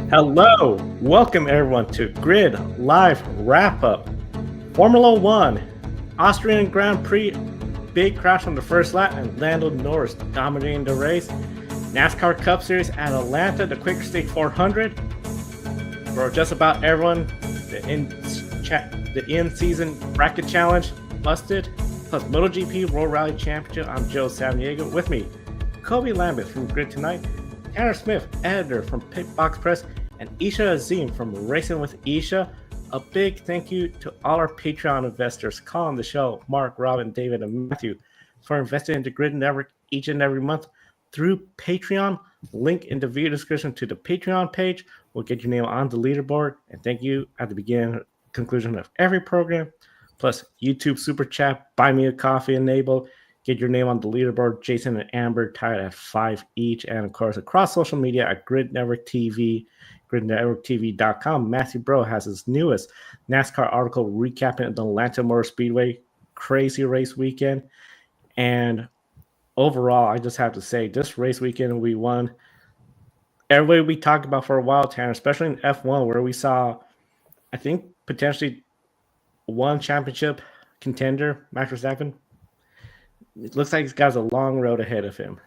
Hello, welcome everyone to Grid Live Wrap Up. Formula One, Austrian Grand Prix, big crash on the first lap, and Lando Norris dominating the race. NASCAR Cup Series at Atlanta, the Quick State 400. For just about everyone, the in-season bracket challenge busted. Plus MotoGP World Rally Championship. I'm Joe Samaniego. With me, Kobe Lambeth from Grid Tonight, Tanner Smith, editor from Pitbox Press, and Isha Azim from Racing with Isha. A big thank you to all our Patreon investors calling the show, Mark, Robin, David, and Matthew, for investing into Grid Network each and every month through Patreon. Link in the video description to the Patreon page will get your name on the leaderboard. And thank you at the beginning, conclusion of every program. Plus YouTube Super Chat, Buy Me a Coffee enabled. Get your name on the leaderboard. Jason and Amber tied at 5 each. And of course, across social media at Grid Network TV, gridnetworktv.com. Matthew Bro has his newest NASCAR article recapping the Atlanta Motor Speedway crazy race weekend. And overall, I just have to say, this race weekend we won. Everybody we talked about for a while, Tanner, especially in F1, where we saw, I think, potentially one championship contender, Max Verstappen. It looks like he's got a long road ahead of him.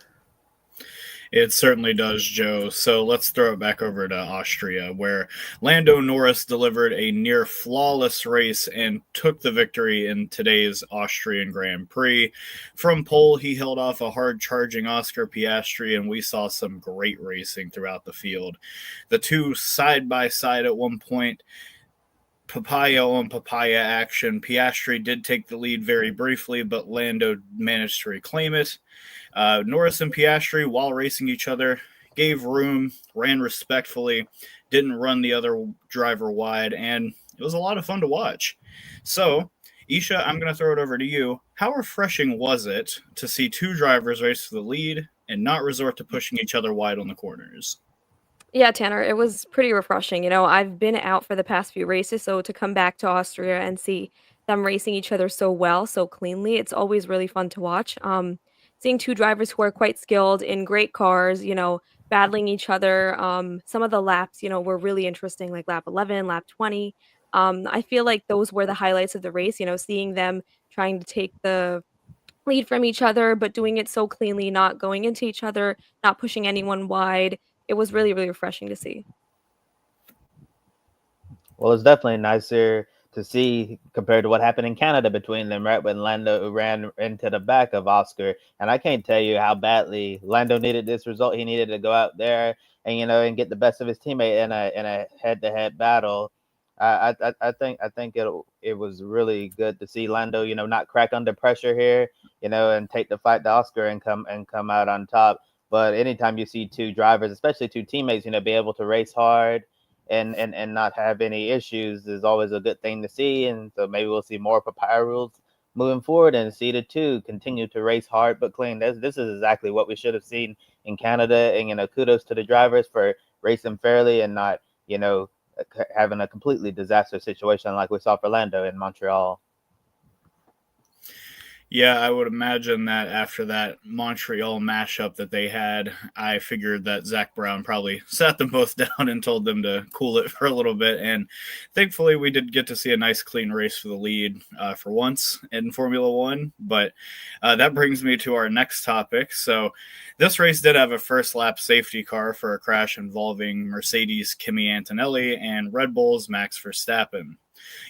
It certainly does, Joe. So let's throw it back over to Austria, where Lando Norris delivered a near flawless race and took the victory in today's Austrian Grand Prix. From pole, he held off a hard-charging Oscar Piastri, and we saw some great racing throughout the field. The two side-by-side at one point, Papaya on Papaya action. Piastri did take the lead very briefly, but Lando managed to reclaim it. Norris and Piastri, while racing each other, gave room, ran respectfully, didn't run the other driver wide, and it was a lot of fun to watch. So, Isha, I'm going to throw it over to you. How refreshing was it to see two drivers race for the lead and not resort to pushing each other wide on the corners? Yeah, Tanner, it was pretty refreshing. I've been out for the past few races, so to come back to Austria and see them racing each other so well, so cleanly, it's always really fun to watch. Seeing two drivers who are quite skilled in great cars, battling each other. Some of the laps, were really interesting, like lap 11, lap 20. I feel like those were the highlights of the race, seeing them trying to take the lead from each other, but doing it so cleanly, not going into each other, not pushing anyone wide. It was really, really refreshing to see. Well, it's definitely nicer to see compared to what happened in Canada between them, right? When Lando ran into the back of Oscar. And I can't tell you how badly Lando needed this result. He needed to go out there and, and get the best of his teammate in a head-to-head battle. I think it was really good to see Lando, not crack under pressure here, and take the fight to Oscar and come out on top. But anytime you see two drivers, especially two teammates, be able to race hard and not have any issues is always a good thing to see. And so maybe we'll see more Papaya rules moving forward and see the two continue to race hard but clean. This is exactly what we should have seen in Canada. And, kudos to the drivers for racing fairly and not, having a completely disaster situation like we saw for Lando in Montreal. Yeah, I would imagine that after that Montreal mashup that they had, I figured that Zach Brown probably sat them both down and told them to cool it for a little bit. And thankfully, we did get to see a nice, clean race for the lead for once in Formula One. But that brings me to our next topic. So this race did have a first lap safety car for a crash involving Mercedes' Kimi Antonelli and Red Bull's Max Verstappen.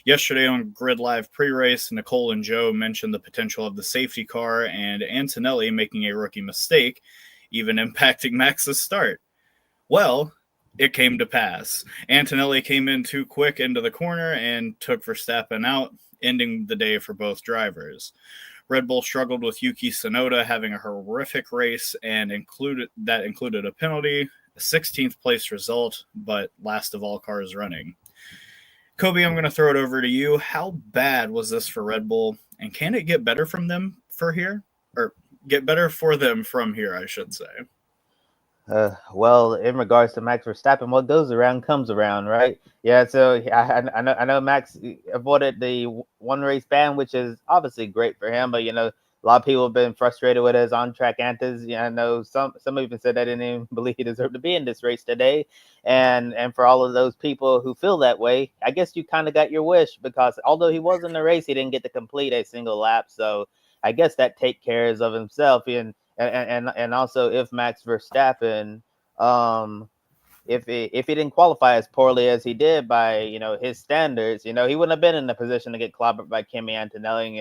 Yesterday on Grid Live pre-race, Nicole and Joe mentioned the potential of the safety car and Antonelli making a rookie mistake, even impacting Max's start. Well, it came to pass. Antonelli came in too quick into the corner and took Verstappen out, ending the day for both drivers. Red Bull struggled with Yuki Tsunoda having a horrific race and included a penalty, a 16th place result, but last of all cars running. Kobe, I'm going to throw it over to you. How bad was this for Red Bull, and can it get better from them for here? Or get better for them from here, I should say. Well, in regards to Max Verstappen, what goes around comes around, right? Yeah, so I know Max avoided the one race ban, which is obviously great for him, but A lot of people have been frustrated with his on-track antics. Yeah, I know some even said they didn't even believe he deserved to be in this race today. And for all of those people who feel that way, I guess you kind of got your wish, because although he was in the race, he didn't get to complete a single lap. So I guess that take cares of himself. And also, if Max Verstappen, if he didn't qualify as poorly as he did by his standards, he wouldn't have been in the position to get clobbered by Kimi Antonelli.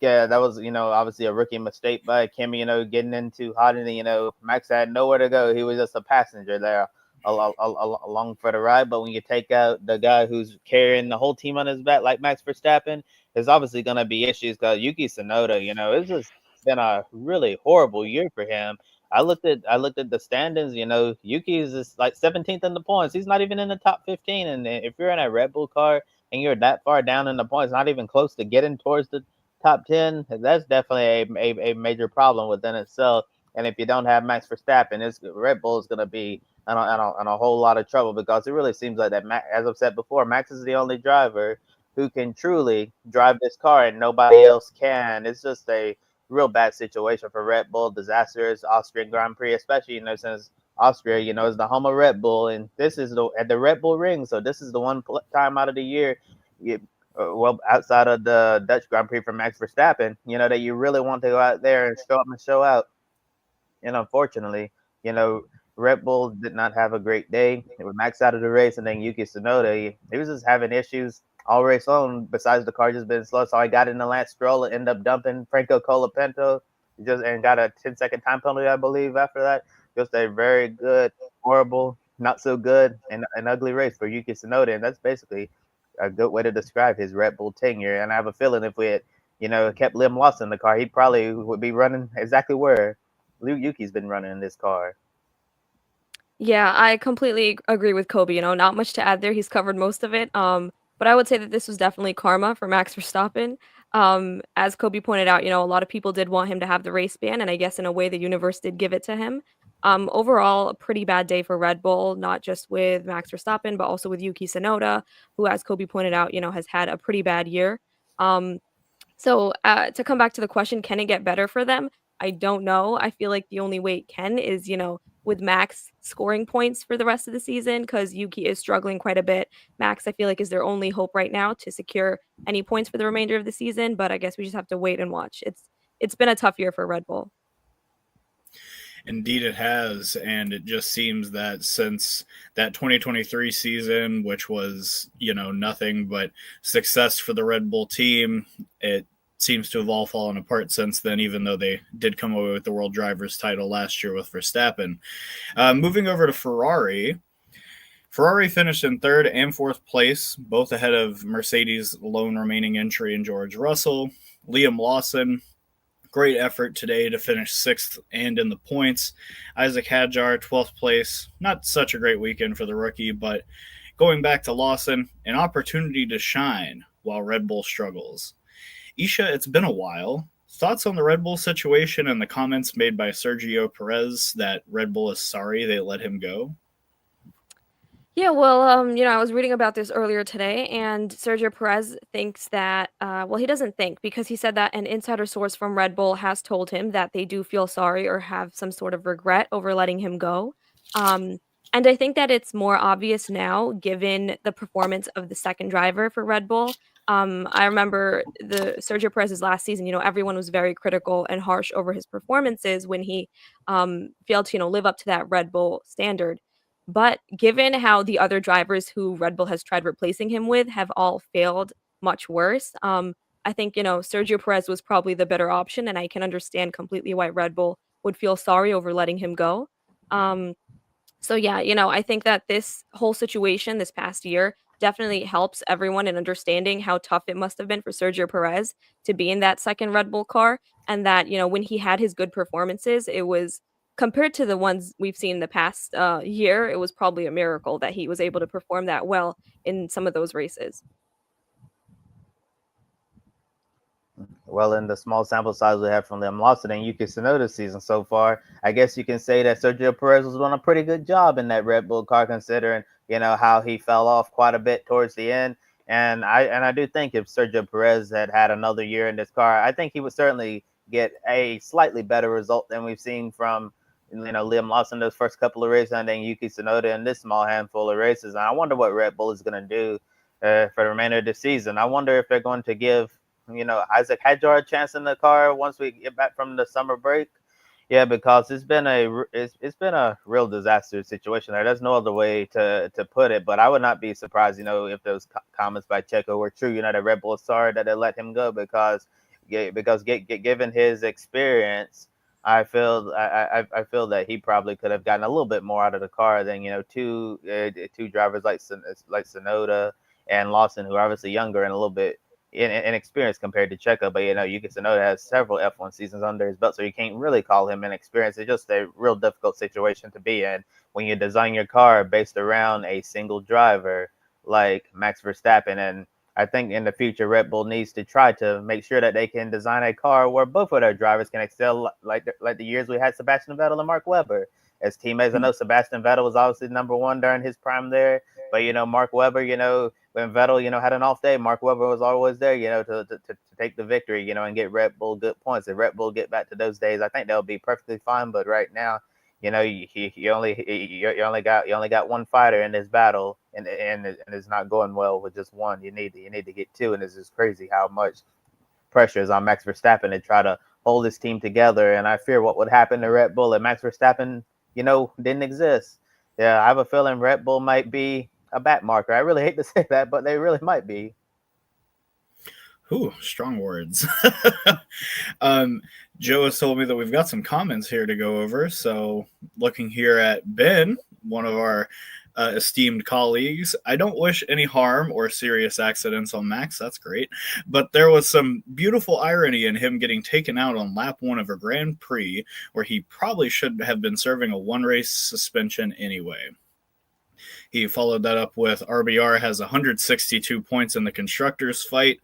Yeah, that was obviously a rookie mistake by Kimi. Getting in too hot, and Max had nowhere to go. He was just a passenger there along for the ride. But when you take out the guy who's carrying the whole team on his back, like Max Verstappen, there's obviously going to be issues, because Yuki Tsunoda, it's just been a really horrible year for him. I looked at the standings. Yuki is just like 17th in the points. He's not even in the top 15. And if you're in a Red Bull car and you're that far down in the points, not even close to getting towards the top 10, that's definitely a major problem within itself. And if you don't have Max Verstappen, Red Bull is going to be in a whole lot of trouble, because it really seems like that, as I've said before, Max is the only driver who can truly drive this car, and nobody else can. It's just a real bad situation for Red Bull. Disastrous Austrian Grand Prix, especially since Austria, is the home of Red Bull, and this is at the Red Bull Ring. So this is the one time out of the year, well, outside of the Dutch Grand Prix for Max Verstappen, that you really want to go out there and show up and show out. And unfortunately, Red Bull did not have a great day. They were Max out of the race, and then Yuki Tsunoda, he was just having issues all race on, besides the car just being slow. So I got in the last stroll and ended up dumping Franco Colapinto and got a 10-second time penalty, I believe, after that. Just a very good, horrible, not so good, and an ugly race for Yuki Tsunoda. And that's basically a good way to describe his Red Bull tenure. And I have a feeling if we had, kept Liam Lawson in the car, he probably would be running exactly where Yuki's been running in this car. Yeah, I completely agree with Kobe, not much to add there. He's covered most of it. But I would say that this was definitely karma for Max Verstappen. As Kobe pointed out, a lot of people did want him to have the race ban, and I guess in a way the universe did give it to him. Overall, a pretty bad day for Red Bull, not just with Max Verstappen, but also with Yuki Tsunoda, who, as Kobe pointed out, has had a pretty bad year. To come back to the question, can it get better for them? I don't know. I feel like the only way it can is, with Max scoring points for the rest of the season, because Yuki is struggling quite a bit. Max, I feel like, is their only hope right now to secure any points for the remainder of the season, but I guess we just have to wait and watch. It's been a tough year for Red Bull. Indeed, it has. And it just seems that since that 2023 season, which was, nothing but success for the Red Bull team, it seems to have all fallen apart since then, even though they did come away with the World Drivers' title last year with Verstappen. Moving over to Ferrari. Ferrari finished in third and fourth place, both ahead of Mercedes' lone remaining entry in George Russell. Liam Lawson, great effort today to finish sixth and in the points. Isaac Hadjar, 12th place. Not such a great weekend for the rookie, but going back to Lawson, an opportunity to shine while Red Bull struggles. Isha, it's been a while. Thoughts on the Red Bull situation and the comments made by Sergio Perez that Red Bull is sorry they let him go? Yeah, well, I was reading about this earlier today, and Sergio Perez thinks that, he doesn't think, because he said that an insider source from Red Bull has told him that they do feel sorry or have some sort of regret over letting him go. And I think that it's more obvious now, given the performance of the second driver for Red Bull. I remember the Sergio Perez's last season, everyone was very critical and harsh over his performances when he failed to, live up to that Red Bull standard. But given how the other drivers who Red Bull has tried replacing him with have all failed much worse, I think, Sergio Perez was probably the better option, and I can understand completely why Red Bull would feel sorry over letting him go. So yeah, I think that this whole situation this past year definitely helps everyone in understanding how tough it must have been for Sergio Perez to be in that second Red Bull car, and that, when he had his good performances, it was compared to the ones we've seen in the past year, it was probably a miracle that he was able to perform that well in some of those races. Well, in the small sample size we have from Liam Lawson and Yuki Tsunoda season so far, I guess you can say that Sergio Perez was doing a pretty good job in that Red Bull car, considering how he fell off quite a bit towards the end. And I do think if Sergio Perez had another year in this car, I think he would certainly get a slightly better result than we've seen from Liam Lawson those first couple of races, and then Yuki Tsunoda in this small handful of races. And I wonder what Red Bull is going to do for the remainder of the season. I wonder if they're going to give Isaac Hadjar a chance in the car once we get back from the summer break. Yeah, because it's been a real disaster situation there. There's no other way to put it. But I would not be surprised, if those comments by Checo were true. That Red Bull is sorry that they let him go because given his experience, I feel that he probably could have gotten a little bit more out of the car than two drivers like Tsunoda and Lawson, who are obviously younger and a little bit inexperienced compared to Checo. But Yuki Tsunoda has several F1 seasons under his belt, so you can't really call him inexperienced. It's just a real difficult situation to be in when you design your car based around a single driver like Max Verstappen. And I think in the future, Red Bull needs to try to make sure that they can design a car where both of their drivers can excel, like the years we had Sebastian Vettel and Mark Webber as teammates. I know Sebastian Vettel was obviously number one during his prime there, but Mark Webber, when Vettel, had an off day, Mark Webber was always there, to take the victory, and get Red Bull good points. If Red Bull get back to those days, I think they'll be perfectly fine. But right now, you only got one fighter in this battle, and it's not going well with just one. You need to get two, and it's just crazy how much pressure is on Max Verstappen to try to hold his team together. And I fear what would happen to Red Bull if Max Verstappen, didn't exist. Yeah, I have a feeling Red Bull might be a back marker. I really hate to say that, but they really might be. Ooh, strong words. Joe has told me that we've got some comments here to go over. So looking here at Ben, one of our esteemed colleagues, I don't wish any harm or serious accidents on Max. That's great. But there was some beautiful irony in him getting taken out on lap 1 of a Grand Prix where he probably should have been serving a one-race suspension anyway. He followed that up with RBR has 162 points in the constructors fight.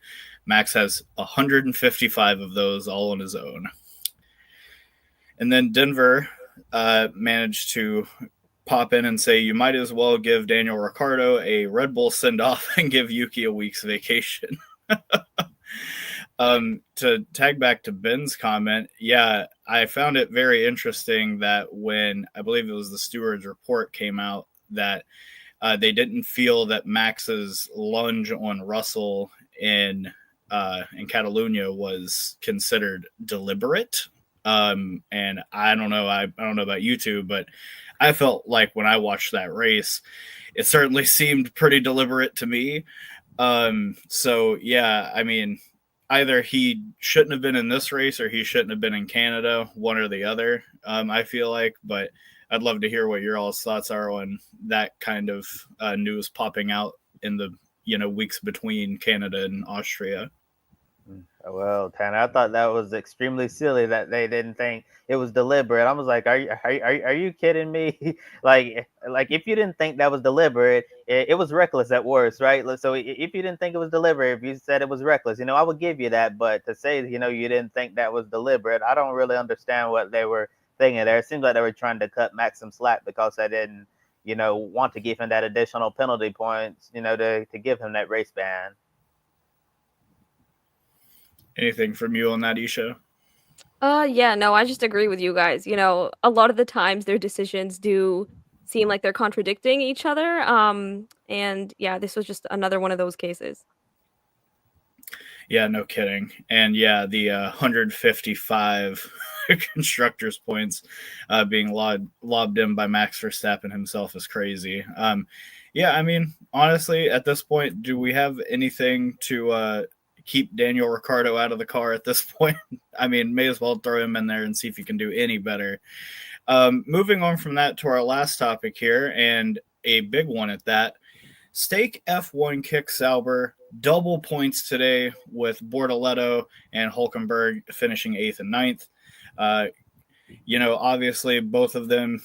Max has 155 of those all on his own. And then Denver managed to pop in and say, you might as well give Daniel Ricciardo a Red Bull send-off and give Yuki a week's vacation. To tag back to Ben's comment, yeah, I found it very interesting that when, I believe it was the Stewards report came out, that they didn't feel that Max's lunge on Russell in Catalonia was considered deliberate. And I don't know about you two, but I felt like when I watched that race, it certainly seemed pretty deliberate to me. So yeah, I mean, either he shouldn't have been in this race or he shouldn't have been in Canada, one or the other. I feel like, but I'd love to hear what your all's thoughts are on that kind of news popping out in the weeks between Canada and Austria. Well, Tanner, I thought that was extremely silly that they didn't think it was deliberate. I was like, are you kidding me? like if you didn't think that was deliberate, it was reckless at worst, right? So if you didn't think it was deliberate, if you said it was reckless, I would give you that. But to say, you didn't think that was deliberate, I don't really understand what they were thinking there. It seems like they were trying to cut Max some slack because they didn't, want to give him that additional penalty points, to give him that race ban. Anything from you on that, Isha? Yeah, no, I just agree with you guys. A lot of the times their decisions do seem like they're contradicting each other. And yeah, this was just another one of those cases. Yeah, no kidding. And yeah, the 155 constructors points being lobbed in by Max Verstappen himself is crazy. Yeah, I mean, honestly, at this point, do we have anything to keep Daniel Ricciardo out of the car at this point? I mean, may as well throw him in there and see if he can do any better. Moving on from that to our last topic here, and a big one at that. Stake F1 kick Sauber, double points today with Bortoletto and Hulkenberg finishing 8th and 9th. Obviously both of them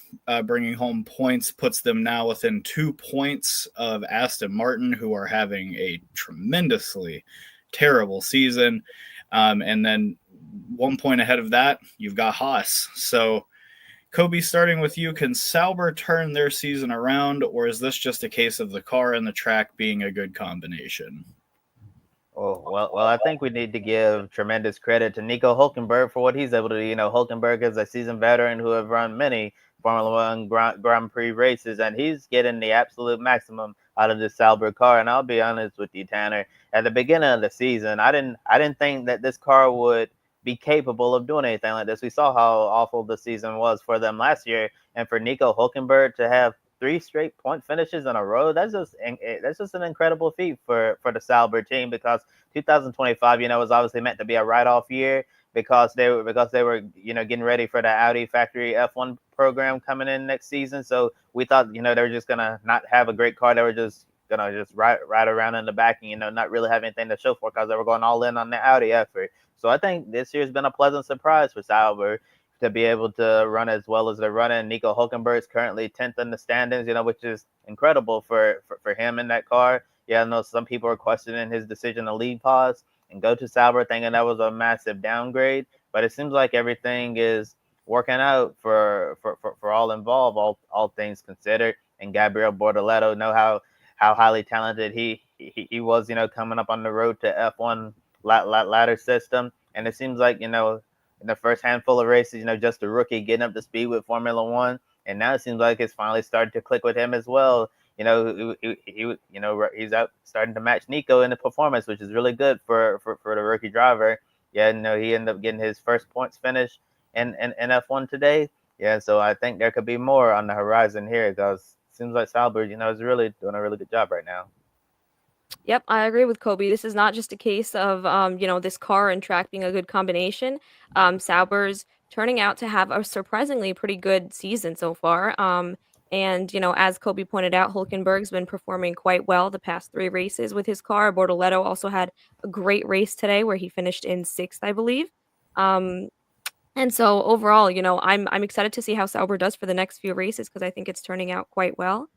bringing home points puts them now within 2 points of Aston Martin, who are having a tremendously terrible season. And then 1 point ahead of that, you've got Haas. So Kobe, starting with you, can Sauber turn their season around, or is this just a case of the car and the track being a good combination? Well, I think we need to give tremendous credit to Nico Hulkenberg for what he's able to do. Hulkenberg is a seasoned veteran who have run many Formula One Grand Prix races, and he's getting the absolute maximum out of this Sauber car. And I'll be honest with you, Tanner, at the beginning of the season, I didn't think that this car would be capable of doing anything like this. We saw how awful the season was for them last year, and for Nico Hulkenberg to have 3 straight point finishes in a row, that's just an incredible feat for the Sauber team, because 2025, was obviously meant to be a write-off year because they were getting ready for the Audi factory F1 program coming in next season. So we thought they were just gonna not have a great car. They were just gonna just ride around in the back and not really have anything to show for, because they were going all in on the Audi effort. So I think this year's been a pleasant surprise for Sauber to be able to run as well as they're running. Nico Hulkenberg is currently 10th in the standings, which is incredible for him in that car. Yeah, I know some people are questioning his decision to leave Paz and go to Sauber, thinking that was a massive downgrade. But it seems like everything is working out for all involved, all things considered. And Gabriel Bortoleto, know how highly talented he was, coming up on the road to F1 ladder system. And it seems like, in the first handful of races, just a rookie getting up to speed with Formula One. And now it seems like it's finally started to click with him as well. He's out starting to match Nico in the performance, which is really good for the rookie driver. Yeah, he ended up getting his first points finish in F1 today. Yeah, so I think there could be more on the horizon here, because it seems like Sauber, is really doing a really good job right now. Yep, I agree with Kobe. This is not just a case of this car and track being a good combination. Sauber's turning out to have a surprisingly pretty good season so far. And as Kobe pointed out, Hulkenberg's been performing quite well the past 3 races with his car. Bortoleto also had a great race today where he finished in 6th, I believe. Um, and so overall, I'm excited to see how Sauber does for the next few races because I think it's turning out quite well.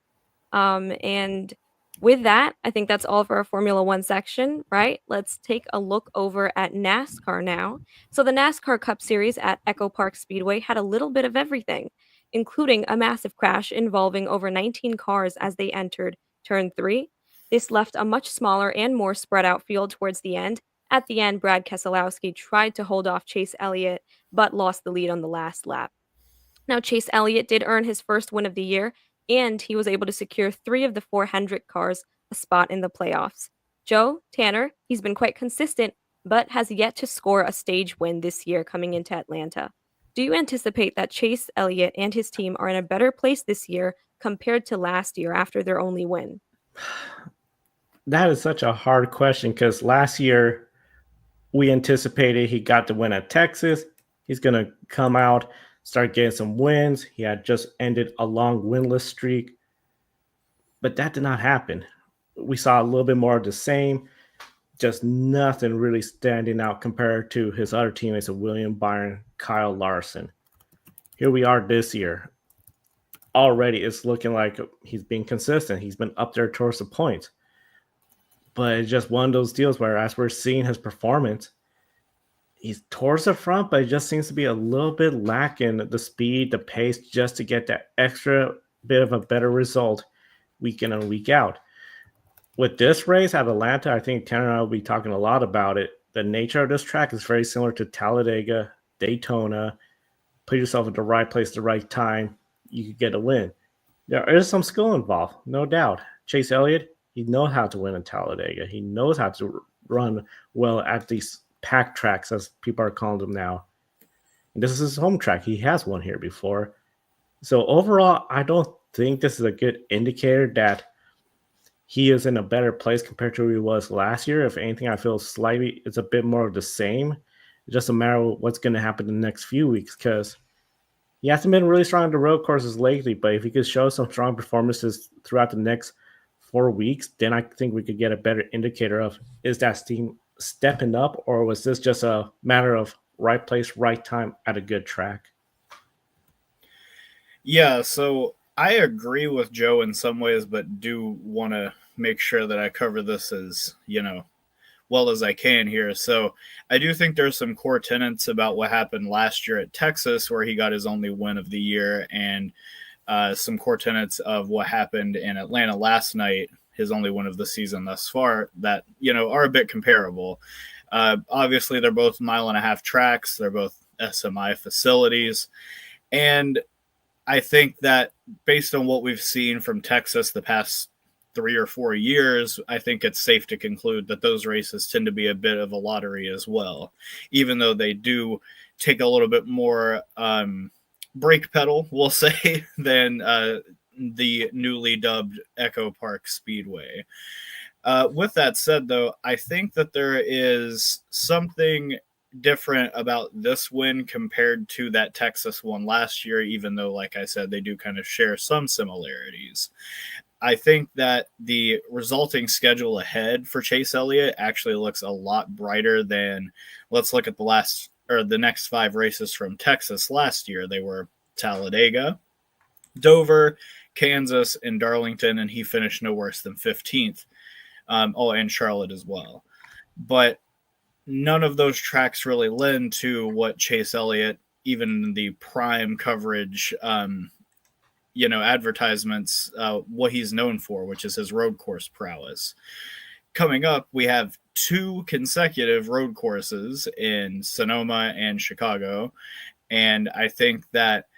And with that, I think that's all for our Formula One section, right? Let's take a look over at NASCAR now. So, the NASCAR Cup Series at Echo Park Speedway had a little bit of everything, including a massive crash involving over 19 cars as they entered turn 3. This left a much smaller and more spread out field towards the end. At the end, Brad Keselowski tried to hold off Chase Elliott, but lost the lead on the last lap. Now, Chase Elliott did earn his first win of the year, and he was able to secure 3 of the 4 Hendrick cars a spot in the playoffs. Joe, Tanner, he's been quite consistent, but has yet to score a stage win this year coming into Atlanta. Do you anticipate that Chase Elliott and his team are in a better place this year compared to last year after their only win? That is such a hard question, because last year we anticipated he got the win at Texas. He's going to come out, start getting some wins. He had just ended a long winless streak, but that did not happen. We saw a little bit more of the same, just nothing really standing out compared to his other teammates of William Byron, Kyle Larson. Here we are this year. Already it's looking like he's been consistent. He's been up there towards the points. But it's just one of those deals where, as we're seeing his performance, he's towards the front, but it just seems to be a little bit lacking the speed, the pace, just to get that extra bit of a better result week in and week out. With this race at Atlanta, I think Tanner and I will be talking a lot about it. The nature of this track is very similar to Talladega, Daytona. Put yourself at the right place at the right time, you could get a win. There is some skill involved, no doubt. Chase Elliott, he knows how to win in Talladega. He knows how to run well at these pack tracks, as people are calling them now. And this is his home track. He has won here before. So overall, I don't think this is a good indicator that he is in a better place compared to where he was last year. If anything, I feel slightly it's a bit more of the same. It's just a matter of what's going to happen in the next few weeks, because he hasn't been really strong on the road courses lately. But if he could show some strong performances throughout the next 4 weeks, then I think we could get a better indicator of, is that team stepping up, or was this just a matter of right place, right time at a good track? Yeah, so I agree with Joe in some ways, but do want to make sure that I cover this as, well as I can here. So I do think there's some core tenets about what happened last year at Texas, where he got his only win of the year, and some core tenets of what happened in Atlanta last night, his only win of the season thus far, that, are a bit comparable. Obviously, they're both 1.5-mile tracks. They're both SMI facilities. And I think that based on what we've seen from Texas the past 3 or 4 years, I think it's safe to conclude that those races tend to be a bit of a lottery as well, even though they do take a little bit more brake pedal, we'll say, than the newly dubbed Echo Park Speedway. With that said, though, I think that there is something different about this win compared to that Texas one last year, even though, like I said, they do kind of share some similarities. I think that the resulting schedule ahead for Chase Elliott actually looks a lot brighter than, let's look at the next 5 races from Texas last year. They were Talladega, Dover, Kansas, and Darlington, and he finished no worse than 15th. And Charlotte as well. But none of those tracks really lend to what Chase Elliott, even in the prime coverage, advertisements, what he's known for, which is his road course prowess. Coming up, we have 2 consecutive road courses in Sonoma and Chicago, and I think that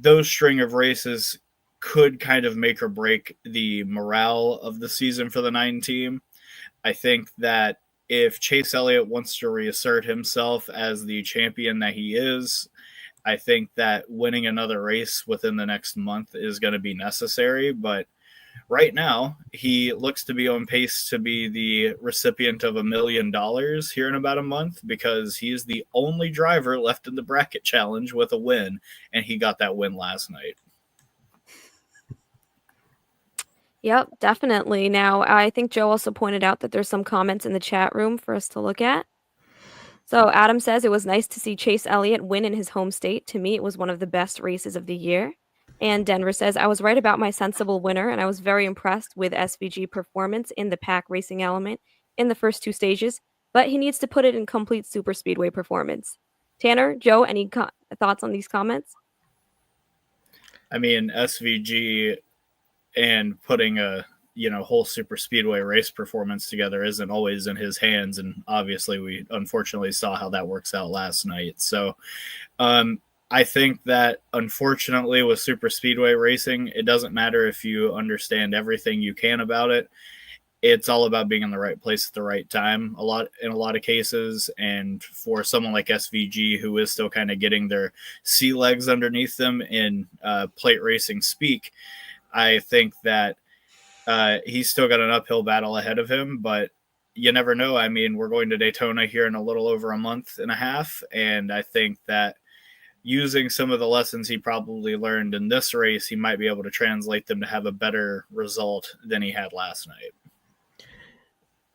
those string of races could kind of make or break the morale of the season for the 9 team. I think that if Chase Elliott wants to reassert himself as the champion that he is, I think that winning another race within the next month is going to be necessary. But right now, he looks to be on pace to be the recipient of $1 million here in about a month, because he is the only driver left in the bracket challenge with a win, and he got that win last night. Yep, definitely. Now, I think Joe also pointed out that there's some comments in the chat room for us to look at. So Adam says it was nice to see Chase Elliott win in his home state. To me, it was one of the best races of the year. And Denver says, I was right about my sensible winner, and I was very impressed with SVG performance in the pack racing element in the first 2 stages, but he needs to put it in complete super speedway performance. Tanner, Joe, any thoughts on these comments? I mean, SVG and putting a whole super speedway race performance together isn't always in his hands, and obviously we unfortunately saw how that works out last night. So I think that unfortunately with super speedway racing, it doesn't matter if you understand everything you can about it. It's all about being in the right place at the right time in a lot of cases. And for someone like SVG, who is still kind of getting their sea legs underneath them in plate racing speak, I think that he's still got an uphill battle ahead of him, but you never know. I mean, we're going to Daytona here in a little over a month and a half, and I think that using some of the lessons he probably learned in this race, he might be able to translate them to have a better result than he had last night.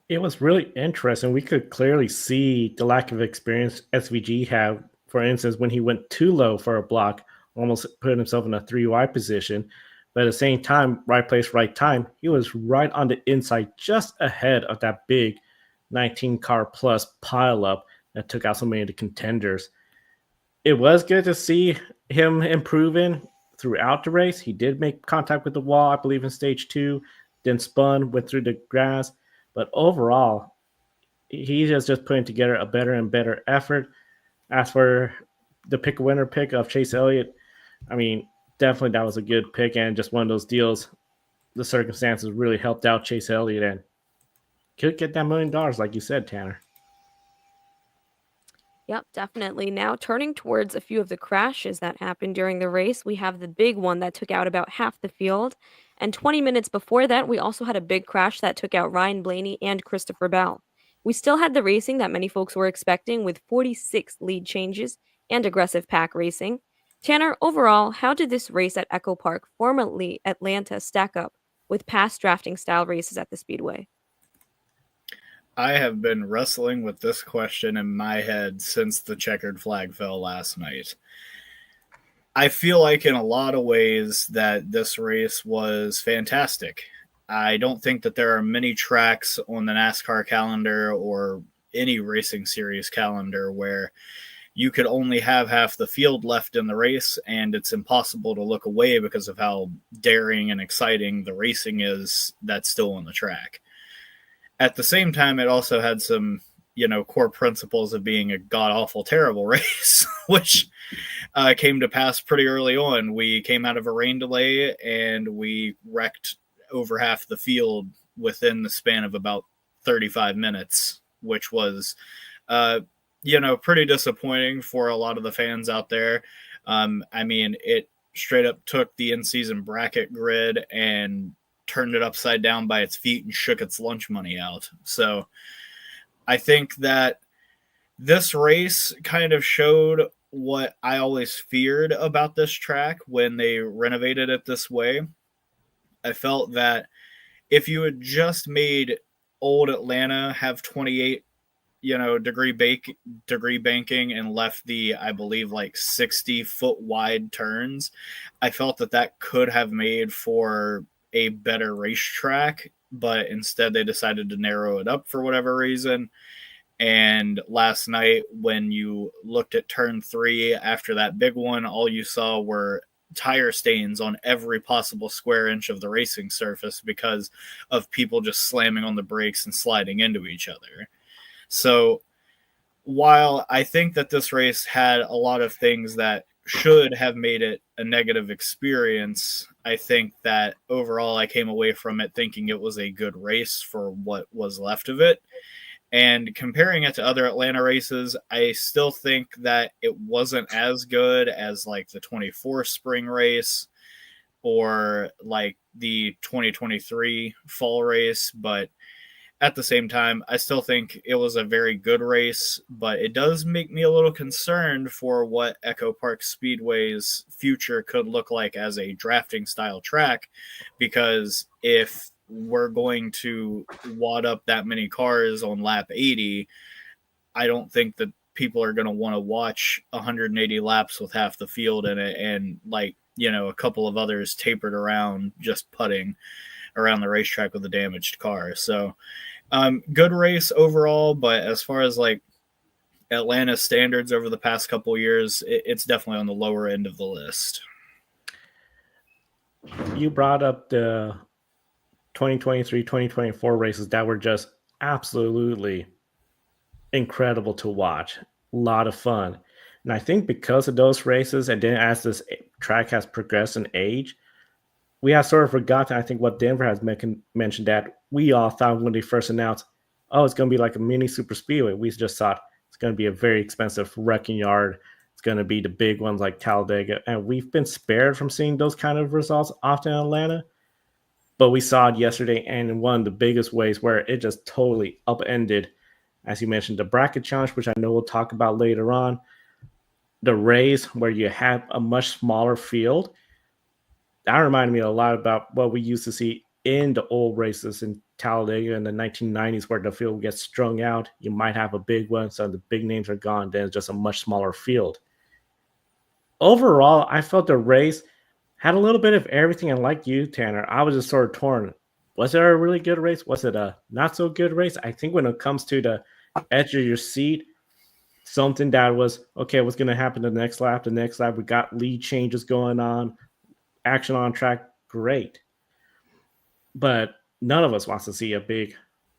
It was really interesting. We could clearly see the lack of experience SVG had, for instance, when he went too low for a block, almost put himself in a 3 wide position. But at the same time, right place, right time, he was right on the inside, just ahead of that big 19-car plus pileup that took out so many of the contenders. It was good to see him improving throughout the race. He did make contact with the wall, I believe, in stage 2, then spun, went through the grass. But overall, he is just putting together a better and better effort. As for the winner pick of Chase Elliott, I mean, definitely that was a good pick, and just one of those deals. The circumstances really helped out Chase Elliott and could get that $1 million, like you said, Tanner. Yep, definitely. Now, turning towards a few of the crashes that happened during the race, we have the big one that took out about half the field. And 20 minutes before that, we also had a big crash that took out Ryan Blaney and Christopher Bell. We still had the racing that many folks were expecting, with 46 lead changes and aggressive pack racing. Tanner, overall, how did this race at Echo Park, formerly Atlanta, stack up with past drafting style races at the Speedway? I have been wrestling with this question in my head since the checkered flag fell last night. I feel like in a lot of ways that this race was fantastic. I don't think that there are many tracks on the NASCAR calendar or any racing series calendar where you could only have half the field left in the race, and it's impossible to look away because of how daring and exciting the racing is that's still on the track. At the same time, it also had some, core principles of being a god-awful terrible race, which came to pass pretty early on. We came out of a rain delay, and we wrecked over half the field within the span of about 35 minutes, which was, pretty disappointing for a lot of the fans out there. It straight up took the in-season bracket grid and turned it upside down by its feet and shook its lunch money out. So I think that this race kind of showed what I always feared about this track when they renovated it this way. I felt that if you had just made old Atlanta have 28 degree banking and left the, I believe, like 60-foot wide turns, I felt that could have made for a better racetrack, but instead they decided to narrow it up for whatever reason. And last night, when you looked at turn 3 after that big one, all you saw were tire stains on every possible square inch of the racing surface because of people just slamming on the brakes and sliding into each other. So while I think that this race had a lot of things that should have made it a negative experience, I think that overall I came away from it thinking it was a good race for what was left of it. And comparing it to other Atlanta races, I still think that it wasn't as good as like the 24 spring race or like the 2023 fall race. But at the same time, I still think it was a very good race, but it does make me a little concerned for what Echo Park Speedway's future could look like as a drafting style track, because if we're going to wad up that many cars on lap 80, I don't think that people are going to want to watch 180 laps with half the field in it and a couple of others tapered around just putting around the racetrack with a damaged car. So good race overall, but as far as like Atlanta standards over the past couple years, it's definitely on the lower end of the list. You brought up the 2023, 2024 races that were just absolutely incredible to watch. A lot of fun. And I think because of those races, and then as this track has progressed in age, we have sort of forgotten, I think, what Denver has mentioned, that we all thought when they first announced, oh, it's going to be like a mini super speedway. We just thought it's going to be a very expensive wrecking yard. It's going to be the big ones like Talladega. And we've been spared from seeing those kind of results often in Atlanta. But we saw it yesterday, and in one of the biggest ways where it just totally upended, as you mentioned, the bracket challenge, which I know we'll talk about later on. The race where you have a much smaller field. That reminded me a lot about what we used to see in the old races in Talladega in the 1990s, where the field gets strung out. You might have a big one, so the big names are gone. Then it's just a much smaller field. Overall, I felt the race had a little bit of everything, and like you, Tanner, I was just sort of torn. Was it a really good race? Was it a not so good race? I think when it comes to the edge of your seat, something that was, okay, what's going to happen the next lap? The next lap, we got lead changes going on, action on track, great. But none of us wants to see a big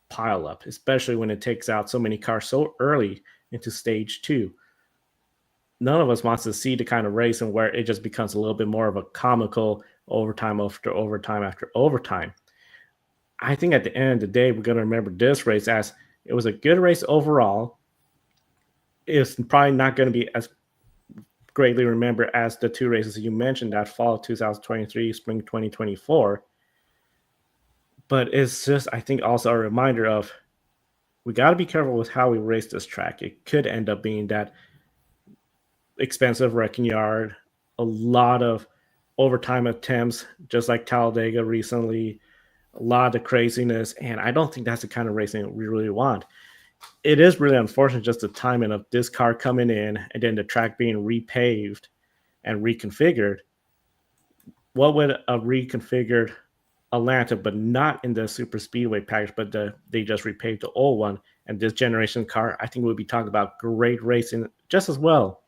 pile up, especially when it takes out so many cars so early into stage 2. None of us wants to see the kind of racing where it just becomes a little bit more of a comical overtime after overtime after overtime. I think at the end of the day, we're going to remember this race as it was a good race overall. It's probably not going to be as greatly remembered as the two races you mentioned, that fall of 2023, spring 2024. But it's just, I think, also a reminder of we got to be careful with how we race this track. It could end up being that expensive wrecking yard, a lot of overtime attempts, just like Talladega recently, a lot of the craziness, and I don't think that's the kind of racing we really want. It is really unfortunate, just the timing of this car coming in and then the track being repaved and reconfigured. What would a reconfigured Atlanta, but not in the super speedway package, but they just repaved the old one, and this generation car, I think we'll be talking about great racing just as well.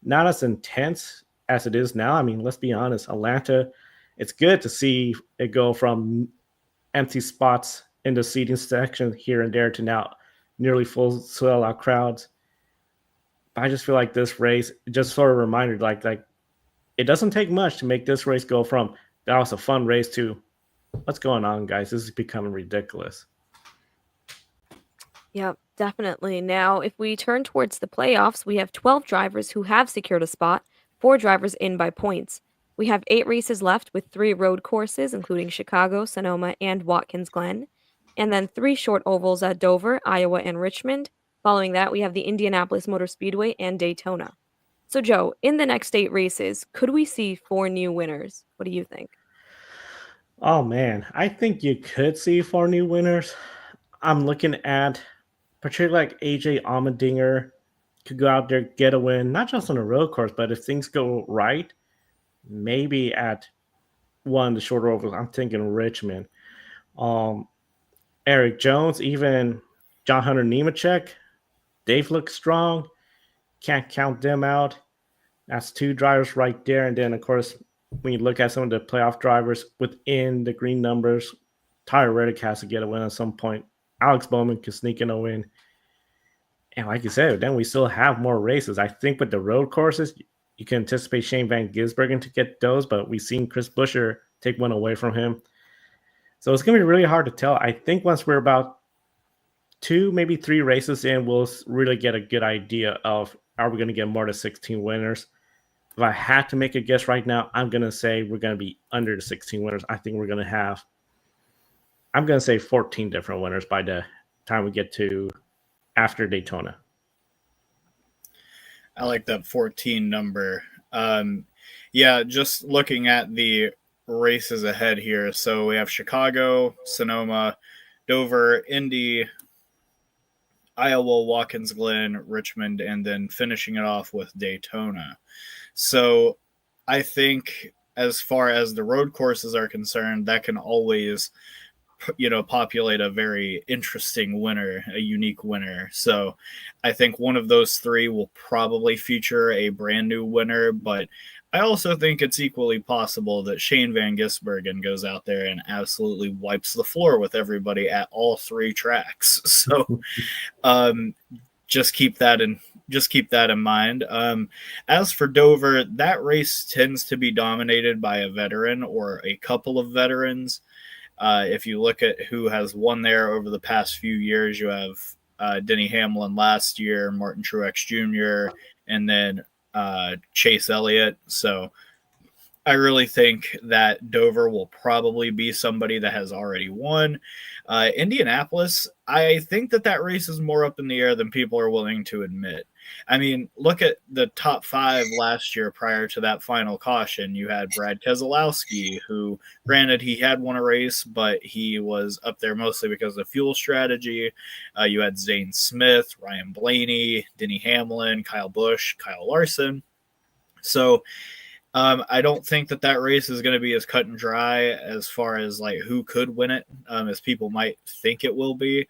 Not as intense as it is now. I mean, let's be honest, Atlanta, it's good to see it go from empty spots in the seating section here and there to now nearly full sellout crowds. But I just feel like this race just sort of reminded like it doesn't take much to make this race go from that was a fun race to what's going on, guys? This is becoming ridiculous. Yep, definitely. Now, if we turn towards the playoffs, we have 12 drivers who have secured a spot, 4 drivers in by points. We have 8 races left with 3 road courses, including Chicago, Sonoma, and Watkins Glen, and then 3 short ovals at Dover, Iowa, and Richmond. Following that, we have the Indianapolis Motor Speedway and Daytona. So, Joe, in the next 8 races, could we see 4 new winners? What do you think? Oh man, I think you could see 4 new winners. I'm looking at particularly like AJ Allmendinger could go out there, get a win, not just on a road course, but if things go right, maybe at one of the shorter ovals. I'm thinking Richmond. Um, Eric Jones, even John Hunter Nemechek, they've looked strong. Can't count them out. That's 2 drivers right there. And then, of course, when you look at some of the playoff drivers within the green numbers, Tyler Reddick has to get a win at some point. Alex Bowman can sneak in a win. And like you said, then we still have more races. I think with the road courses, you can anticipate Shane Van Gisbergen to get those, but we've seen Chris Buescher take one away from him. So it's going to be really hard to tell. I think once we're about 2, maybe 3 races in, we'll really get a good idea of are we going to get more than 16 winners. If I had to make a guess right now, I'm going to say we're going to be under the 16 winners. I think we're going to have, I'm going to say 14 different winners by the time we get to after Daytona. I like that 14 number. Yeah, just looking at the races ahead here. So we have Chicago, Sonoma, Dover, Indy, Iowa, Watkins Glen, Richmond, and then finishing it off with Daytona. So I think as far as the road courses are concerned, that can always, populate a very interesting winner, a unique winner. So I think one of those 3 will probably feature a brand new winner, but I also think it's equally possible that Shane Van Gisbergen goes out there and absolutely wipes the floor with everybody at all 3 tracks. So just keep that in mind. As for Dover, that race tends to be dominated by a veteran or a couple of veterans. If you look at who has won there over the past few years, you have Denny Hamlin last year, Martin Truex Jr., and then Chase Elliott. So I really think that Dover will probably be somebody that has already won. Indianapolis, I think that race is more up in the air than people are willing to admit. I mean, look at the top 5 last year prior to that final caution. You had Brad Keselowski, who, granted, he had won a race, but he was up there mostly because of fuel strategy. You had Zane Smith, Ryan Blaney, Denny Hamlin, Kyle Busch, Kyle Larson. So I don't think that race is going to be as cut and dry as far as like who could win it, as people might think it will be.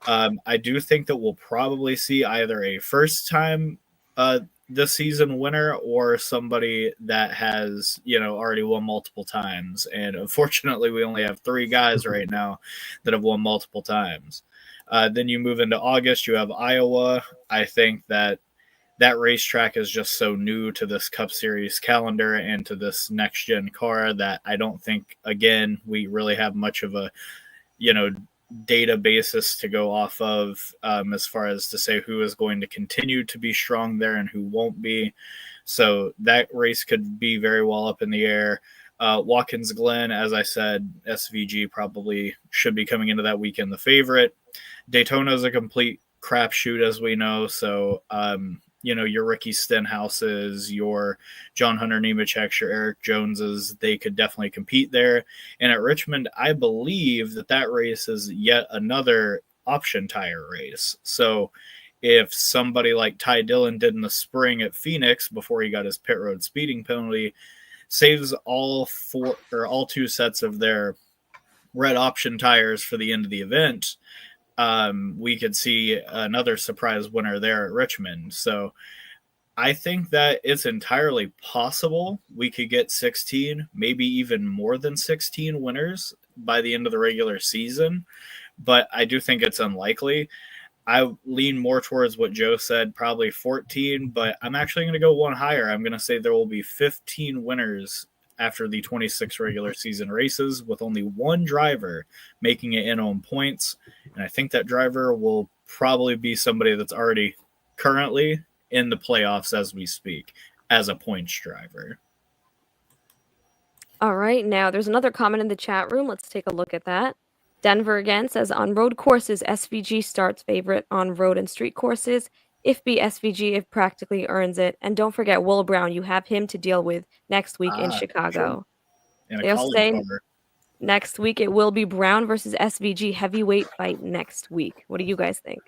I do think that we'll probably see either a first time this season winner or somebody that has, already won multiple times. And unfortunately, we only have 3 guys right now that have won multiple times. Then you move into August, you have Iowa. I think that racetrack is just so new to this Cup Series calendar and to this next gen car that I don't think, again, we really have much of a, data basis to go off of as far as to say who is going to continue to be strong there and who won't be. So that race could be very well up in the air. Watkins Glen, as I said, SVG probably should be coming into that weekend the favorite. Daytona is a complete crapshoot, as we know. So, your Ricky Stenhouses, your John Hunter Nemechek, your Eric Joneses, they could definitely compete there. And at Richmond, I believe that race is yet another option tire race. So if somebody like Ty Dillon did in the spring at Phoenix before he got his pit road speeding penalty, saves all 2 sets of their red option tires for the end of the event, we could see another surprise winner there at Richmond. So I think that it's entirely possible we could get 16, maybe even more than 16 winners by the end of the regular season, but I do think it's unlikely. I lean more towards what Joe said, probably 14, but I'm actually going to go one higher. I'm going to say there will be 15 winners after the 26 regular season races, with only one driver making it in on points. And I think that driver will probably be somebody that's already currently in the playoffs as we speak as a points driver. All right, now there's another comment in the chat room. Let's take a look at that. Denver again says on road courses, SVG starts favorite. On road and street courses, if be SVG if practically earns it. And don't forget Will Brown, you have him to deal with next week in Chicago. In a They'll college say car. next week it will be Brown versus SVG heavyweight fight next week. What do you guys think?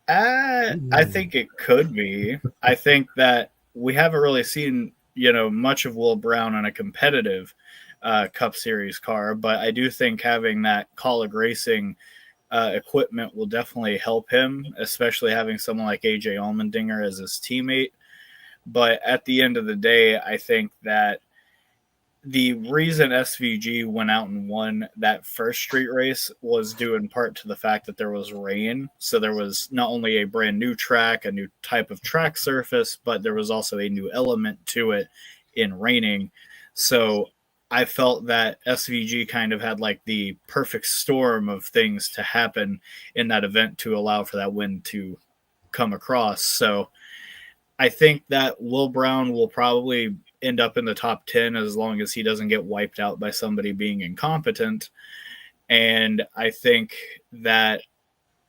I think it could be. I think that we haven't really seen, much of Will Brown on a competitive Cup Series car, but I do think having that Colleague Racing equipment will definitely help him, especially having someone like AJ Allmendinger as his teammate. But at the end of the day, I think that the reason SVG went out and won that first street race was due in part to the fact that there was rain. So there was not only a brand new track, a new type of track surface, but there was also a new element to it in raining. So I felt that SVG kind of had like the perfect storm of things to happen in that event to allow for that win to come across. So I think that Will Brown will probably end up in the top 10 as long as he doesn't get wiped out by somebody being incompetent. And I think that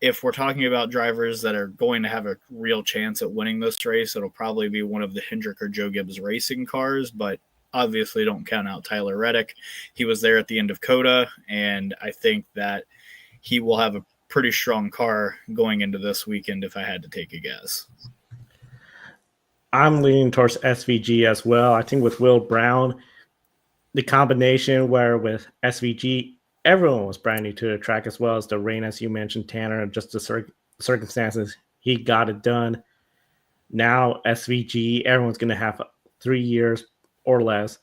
if we're talking about drivers that are going to have a real chance at winning this race, it'll probably be one of the Hendrick or Joe Gibbs racing cars, but obviously don't count out Tyler Reddick. He was there at the end of COTA, and I think that he will have a pretty strong car going into this weekend if I had to take a guess. I'm leaning towards SVG as well. I think with Will Brown, the combination where with SVG, everyone was brand new to the track as well as the rain, as you mentioned, Tanner, and just the circumstances, he got it done. Now SVG, everyone's going to have 3 years or less,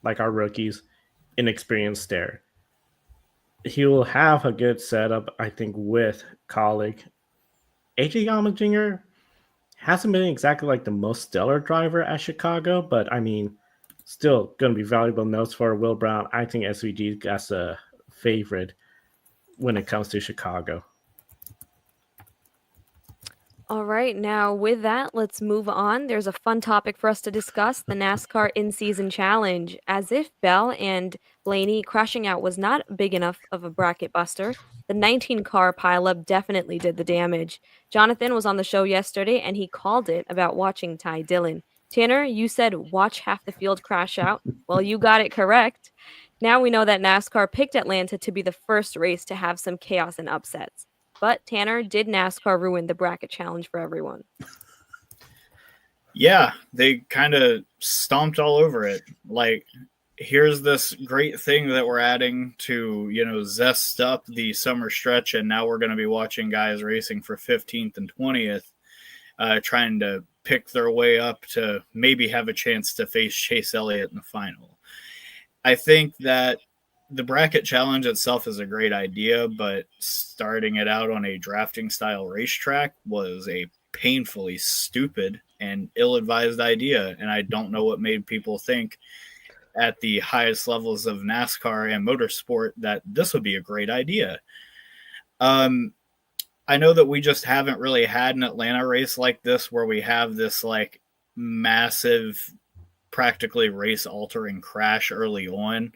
like our rookies, inexperienced there. He will have a good setup, I think, with Colleague. AJ Allmendinger hasn't been exactly like the most stellar driver at Chicago, but I mean, still going to be valuable notes for Will Brown. I think SVG got a favorite when it comes to Chicago. All right, now with that, let's move on. There's a fun topic for us to discuss, the NASCAR in-season challenge. As if Bell and Blaney crashing out was not big enough of a bracket buster, the 19-car pileup definitely did the damage. Jonathan was on the show yesterday, and he called it about watching Ty Dillon. Tanner, you said watch half the field crash out. Well, you got it correct. Now we know that NASCAR picked Atlanta to be the first race to have some chaos and upsets. But Tanner, did NASCAR ruin the bracket challenge for everyone? Yeah, they kind of stomped all over it. Like, here's this great thing that we're adding to, zest up the summer stretch, and now we're going to be watching guys racing for 15th and 20th, trying to pick their way up to maybe have a chance to face Chase Elliott in the final. I think that the bracket challenge itself is a great idea, but starting it out on a drafting style racetrack was a painfully stupid and ill-advised idea. And I don't know what made people think at the highest levels of NASCAR and motorsport that this would be a great idea. I know that we just haven't really had an Atlanta race like this where we have this like massive, practically race-altering crash early on.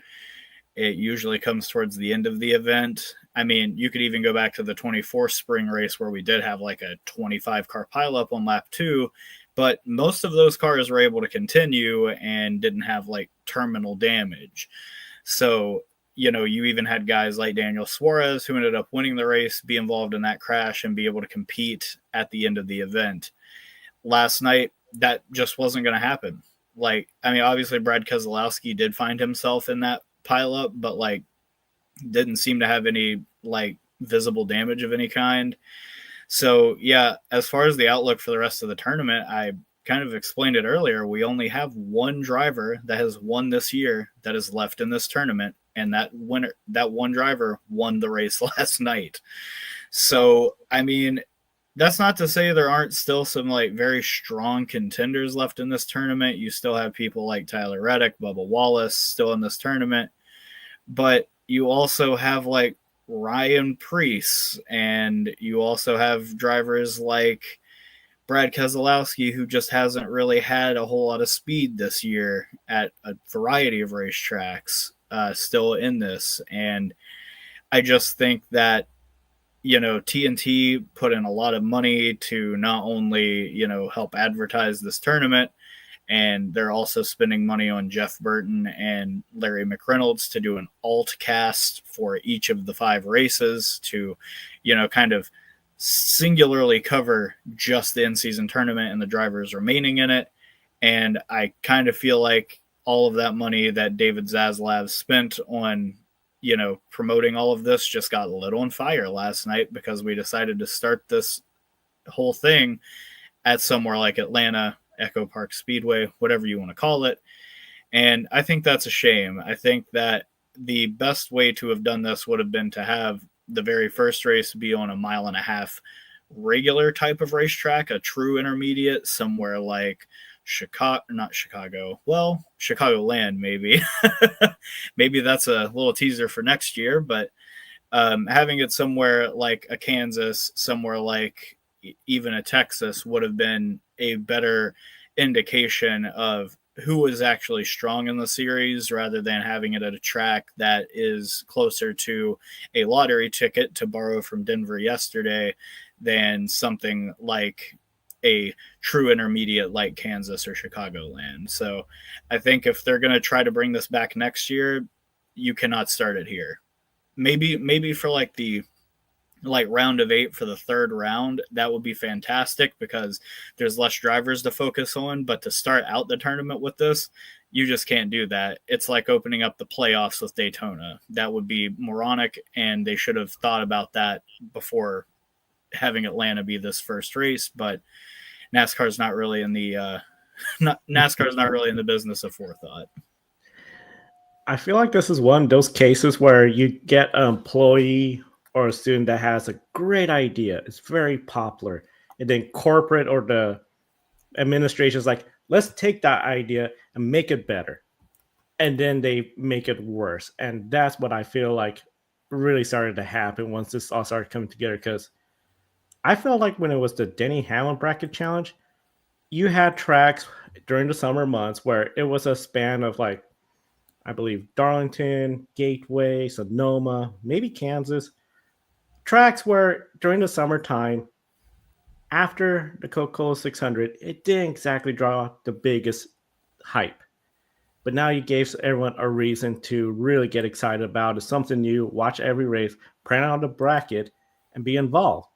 It usually comes towards the end of the event. I mean, you could even go back to the 24 spring race where we did have like a 25 car pileup on lap 2, but most of those cars were able to continue and didn't have like terminal damage. So, you even had guys like Daniel Suarez who ended up winning the race, be involved in that crash and be able to compete at the end of the event. Last night, that just wasn't going to happen. Like, I mean, obviously Brad Keselowski did find himself in that pile up, but like didn't seem to have any like visible damage of any kind. So yeah, as far as the outlook for the rest of the tournament, I kind of explained it earlier. We only have one driver that has won this year that is left in this tournament, and that one driver won the race last night. So I mean, that's not to say there aren't still some like very strong contenders left in this tournament. You still have people like Tyler Reddick, Bubba Wallace still in this tournament, but you also have like Ryan Preece, and you also have drivers like Brad Keselowski, who just hasn't really had a whole lot of speed this year at a variety of racetracks, still in this. And I just think that, you know, TNT put in a lot of money to not only, you know, help advertise this tournament, and they're also spending money on Jeff Burton and Larry McReynolds to do an alt cast for each of the 5 races to, you know, kind of singularly cover just the in-season tournament and the drivers remaining in it. And I kind of feel like all of that money that David Zaslav spent on, you know, promoting all of this just got lit on fire last night, because we decided to start this whole thing at somewhere like Atlanta, Echo Park Speedway, whatever you want to call it. And I think that's a shame. I think that the best way to have done this would have been to have the very first race be on a 1.5 mile regular type of racetrack, a true intermediate, somewhere like Chicagoland, maybe. Maybe that's a little teaser for next year, but having it somewhere like a Kansas, somewhere like even a Texas would have been a better indication of who is actually strong in the series, rather than having it at a track that is closer to a lottery ticket, to borrow from Denver yesterday, than something like a true intermediate like Kansas or Chicagoland. So I think if they're going to try to bring this back next year, you cannot start it here. Maybe for like the round of 8 for the third round, that would be fantastic, because there's less drivers to focus on. But to start out the tournament with this, you just can't do that. It's like opening up the playoffs with Daytona. That would be moronic, and they should have thought about that before having Atlanta be this first race. But NASCAR's not really in the NASCAR's not really in the business of forethought. I feel like this is one of those cases where you get an employee or a student that has a great idea. It's very popular. And then corporate or the administration is like, let's take that idea and make it better. And then they make it worse. And that's what I feel like really started to happen once this all started coming together. Because I felt like when it was the Denny Hamlin bracket challenge, you had tracks during the summer months where it was a span of like, I believe Darlington, Gateway, Sonoma, maybe Kansas. Tracks where during the summertime, after the Coca-Cola 600, it didn't exactly draw the biggest hype. But now you gave everyone a reason to really get excited about it. Something new, watch every race, print out the bracket, and be involved.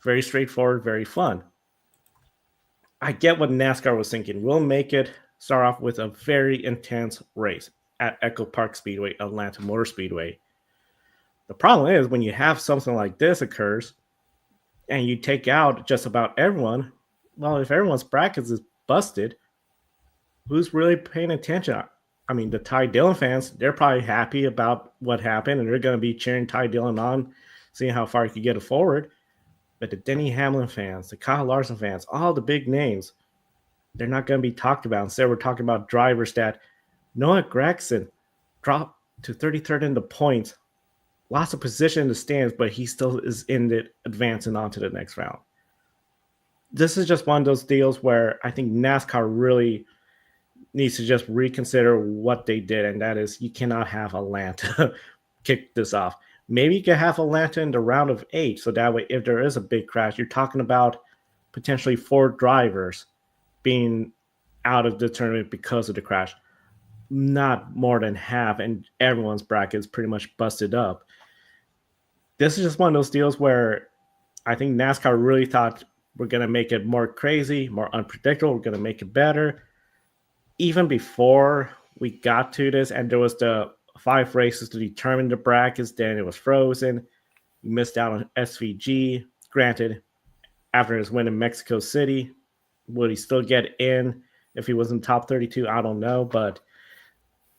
Very straightforward, very fun. I get what NASCAR was thinking. We'll make it start off with a very intense race at Echo Park Speedway, Atlanta Motor Speedway. The problem is when you have something like this occurs and you take out just about everyone, well, if everyone's brackets is busted, who's really paying attention? I mean, the Ty Dillon fans, they're probably happy about what happened, and they're going to be cheering Ty Dillon on, seeing how far he could get it forward. But the Denny Hamlin fans, the Kyle Larson fans, all the big names, they're not going to be talked about. Instead, we're talking about drivers that Noah Gragson dropped to 33rd in the points, lost a position in the stands, but he still is in it, advancing on to the next round. This is just one of those deals where I think NASCAR really needs to just reconsider what they did, and that is you cannot have Atlanta kick this off. Maybe you can have Atlanta in the round of 8, so that way if there is a big crash, you're talking about potentially 4 drivers being out of the tournament because of the crash. Not more than half, and everyone's bracket is pretty much busted up. This is just one of those deals where I think NASCAR really thought we're going to make it more crazy, more unpredictable. We're going to make it better. Even before we got to this, and there was the 5 races to determine the brackets. Then it was frozen. You missed out on SVG. Granted, after his win in Mexico City, would he still get in if he was in top 32? I don't know, but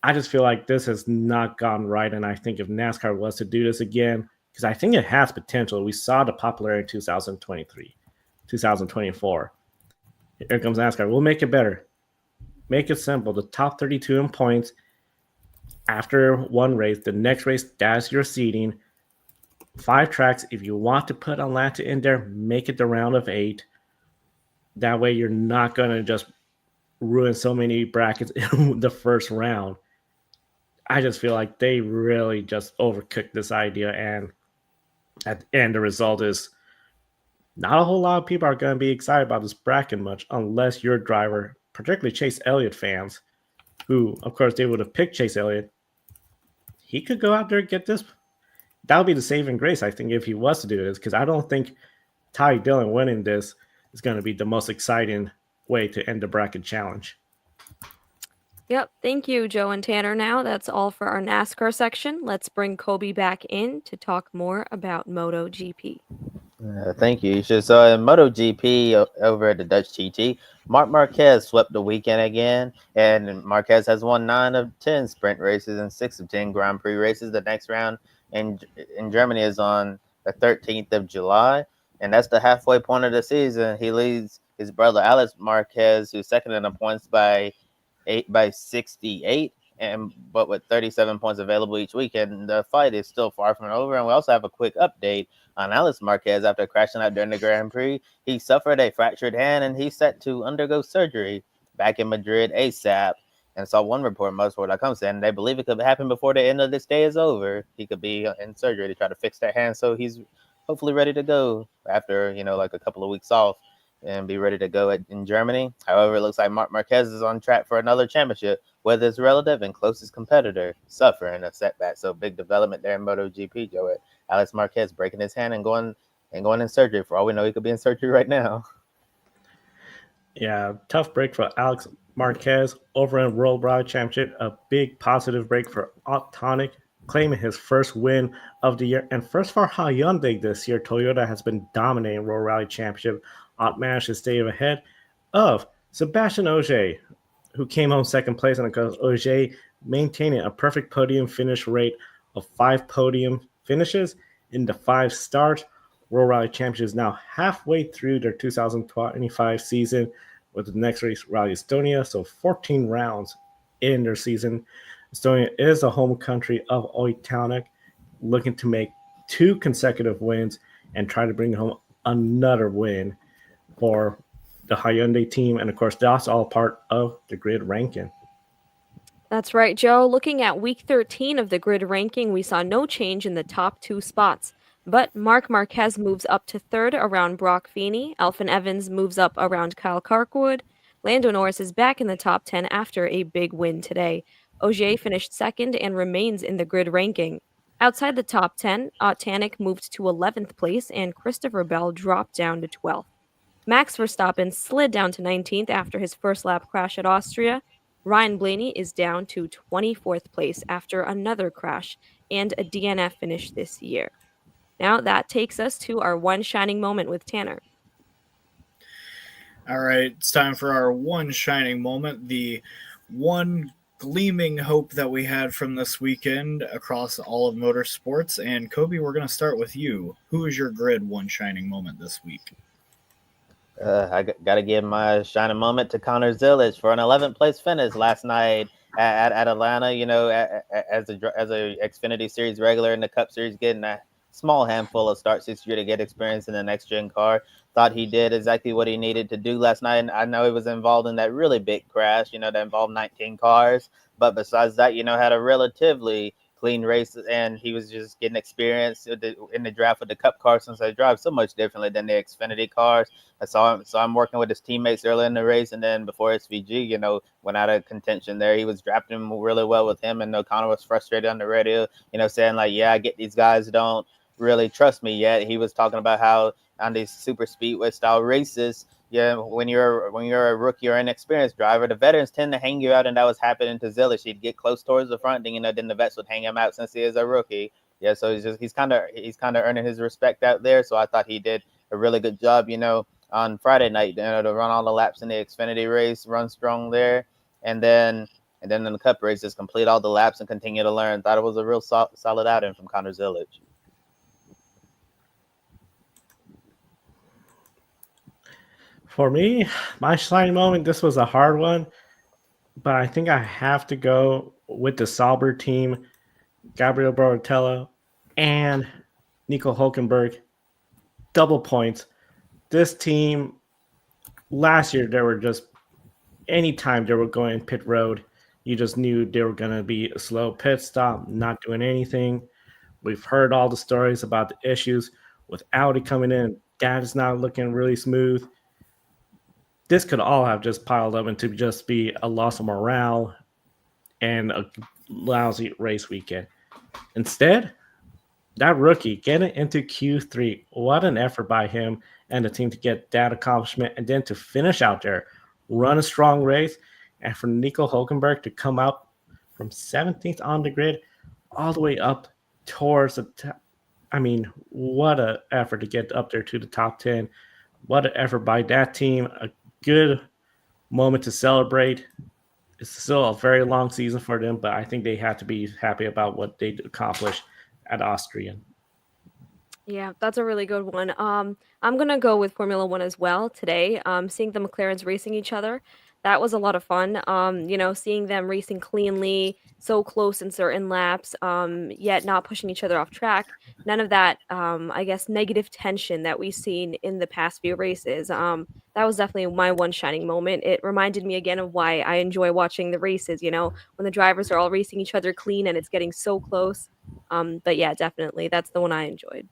I just feel like this has not gone right. And I think if NASCAR was to do this again, because I think it has potential. We saw the popularity in 2023, 2024. Here comes NASCAR. We'll make it better. Make it simple. The top 32 in points after one race. The next race, that's your seeding. 5 tracks. If you want to put Atlanta in there, make it the round of 8. That way you're not going to just ruin so many brackets in the first round. I just feel like they really just overcooked this idea. And at the end, the result is not a whole lot of people are going to be excited about this bracket much unless your driver, particularly Chase Elliott fans, who, of course, they would have picked Chase Elliott. He could go out there and get this. That would be the saving grace, I think, if he was to do this, because I don't think Ty Dillon winning this is going to be the most exciting way to end the bracket challenge. Yep. Thank you, Joe and Tanner. Now that's all for our NASCAR section. Let's bring Kobe back in to talk more about MotoGP. Thank you. So in MotoGP over at the Dutch TT, Marc Marquez swept the weekend again, and Marquez has won 9 of 10 sprint races and 6 of 10 Grand Prix races. The next round in Germany is on the 13th of July, and that's the halfway point of the season. He leads his brother Alex Marquez, who's second in the points by 68. But with 37 points available each weekend, the fight is still far from over. And we also have a quick update on Alex Marquez after crashing out during the Grand Prix. He suffered a fractured hand and he's set to undergo surgery back in Madrid ASAP. And saw one report, motorsport.com, saying they believe it could happen before the end of this day is over. He could be in surgery to try to fix that hand, so he's hopefully ready to go after like a couple of weeks off and be ready to go in Germany. However, it looks like Marc Marquez is on track for another championship with his relative and closest competitor suffering a setback. So big development there in MotoGP, Joe. Alex Marquez breaking his hand and going in surgery. For all we know, he could be in surgery right now. Yeah, tough break for Alex Marquez over in World Rally Championship. A big positive break for Tonic, claiming his first win of the year and first for Hyundai this year. Toyota has been dominating World Rally Championship. Ott managed to stay ahead of Sebastian Ogier, who came home second place, and of course Ogier maintaining a perfect podium finish rate of 5 podium finishes in the 5 starts. World Rally Championship is now halfway through their 2025 season, with the next race Rally Estonia, so 14 rounds in their season. Estonia is the home country of Oitonic, looking to make 2 consecutive wins and try to bring home another win for the Hyundai team. And of course, that's all part of the grid ranking. That's right, Joe. Looking at week 13 of the grid ranking, we saw no change in the top 2 spots. But Marc Marquez moves up to 3rd around Brock Feeney. Alfyn Evans moves up around Kyle Kirkwood. Lando Norris is back in the top 10 after a big win today. Ogier finished 2nd and remains in the grid ranking. Outside the top 10, Tanik moved to 11th place and Christopher Bell dropped down to 12th. Max Verstappen slid down to 19th after his first lap crash at Austria. Ryan Blaney is down to 24th place after another crash and a DNF finish this year. Now that takes us to our one shining moment with Tanner. All right, it's time for our one shining moment, the one gleaming hope that we had from this weekend across all of motorsports. And Kobe, we're going to start with you. Who is your grid one shining moment this week? I got to give my shining moment to Connor Zillage for an 11th place finish last night at Atlanta. As a Xfinity Series regular in the Cup Series, getting a small handful of starts this year to get experience in the next gen car. Thought he did exactly what he needed to do last night. And I know he was involved in that really big crash, that involved 19 cars. But besides that, had a relatively clean race, and he was just getting experience in the draft with the Cup cars, since they drive so much differently than the Xfinity cars. I saw him working with his teammates early in the race, and then before SVG, went out of contention there. He was drafting really well with him, and O'Connor was frustrated on the radio, saying like, yeah, I get these guys don't really trust me yet. He was talking about how on these super speedway style races, Yeah, when you're a rookie or inexperienced driver, the veterans tend to hang you out, and that was happening to Zilish. He'd get close towards the front, then the vets would hang him out since he is a rookie. Yeah, so he's kind of earning his respect out there. So I thought he did a really good job, on Friday night, to run all the laps in the Xfinity race, run strong there, and then in the Cup race, just complete all the laps and continue to learn. Thought it was a real solid outing from Connor Zilish. For me, my shining moment, this was a hard one, but I think I have to go with the Sauber team, Gabriel Boratello, and Nico Hulkenberg. Double points. This team, last year, they were just, anytime they were going pit road, you just knew they were going to be a slow pit stop, not doing anything. We've heard all the stories about the issues with Audi coming in. That is not looking really smooth. This could all have just piled up into just be a loss of morale and a lousy race weekend. Instead, that rookie getting into Q3, what an effort by him and the team to get that accomplishment, and then to finish out there, run a strong race, and for Nico Hulkenberg to come out from 17th on the grid all the way up towards the top. I mean, what an effort to get up there to the top 10. What an effort by that team. A good moment to celebrate. It's still a very long season for them, but I think they have to be happy about what they accomplished at Austrian. Yeah, that's a really good one. I'm gonna go with Formula One as well today. Seeing the McLarens racing each other, that was a lot of fun. Seeing them racing cleanly, so close in certain laps, yet not pushing each other off track. None of that, I guess, negative tension that we've seen in the past few races. That was definitely my one shining moment. It reminded me again of why I enjoy watching the races. When the drivers are all racing each other clean and it's getting so close. But yeah, definitely, that's the one I enjoyed.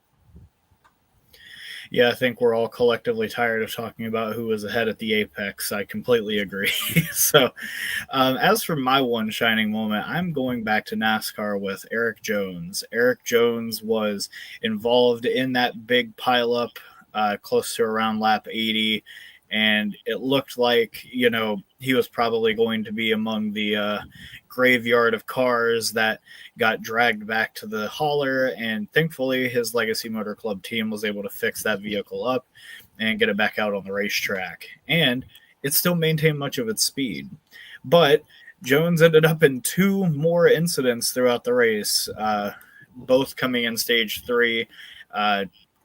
Yeah, I think we're all collectively tired of talking about who was ahead at the apex. I completely agree. So, as for my one shining moment, I'm going back to NASCAR with Eric Jones. Eric Jones was involved in that big pileup close to around lap 80, and it looked like, he was probably going to be among the graveyard of cars that got dragged back to the hauler, and thankfully his Legacy Motor Club team was able to fix that vehicle up and get it back out on the racetrack, and it still maintained much of its speed. But Jones ended up in two more incidents throughout the race, both coming in stage 3,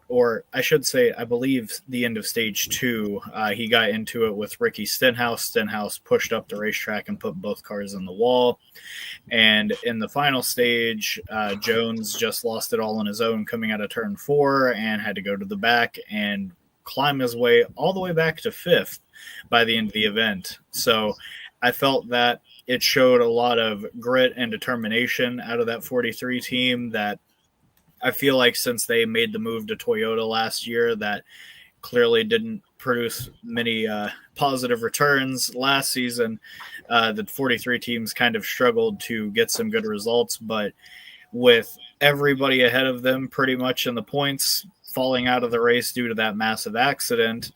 or I should say, I believe the end of stage 2, he got into it with Ricky Stenhouse. Stenhouse pushed up the racetrack and put both cars in the wall. And in the final stage, Jones just lost it all on his own coming out of turn 4 and had to go to the back and climb his way all the way back to 5th by the end of the event. So I felt that it showed a lot of grit and determination out of that 43 team that I feel like since they made the move to Toyota last year, that clearly didn't produce many positive returns last season. The 43 teams kind of struggled to get some good results, but with everybody ahead of them pretty much in the points falling out of the race due to that massive accident,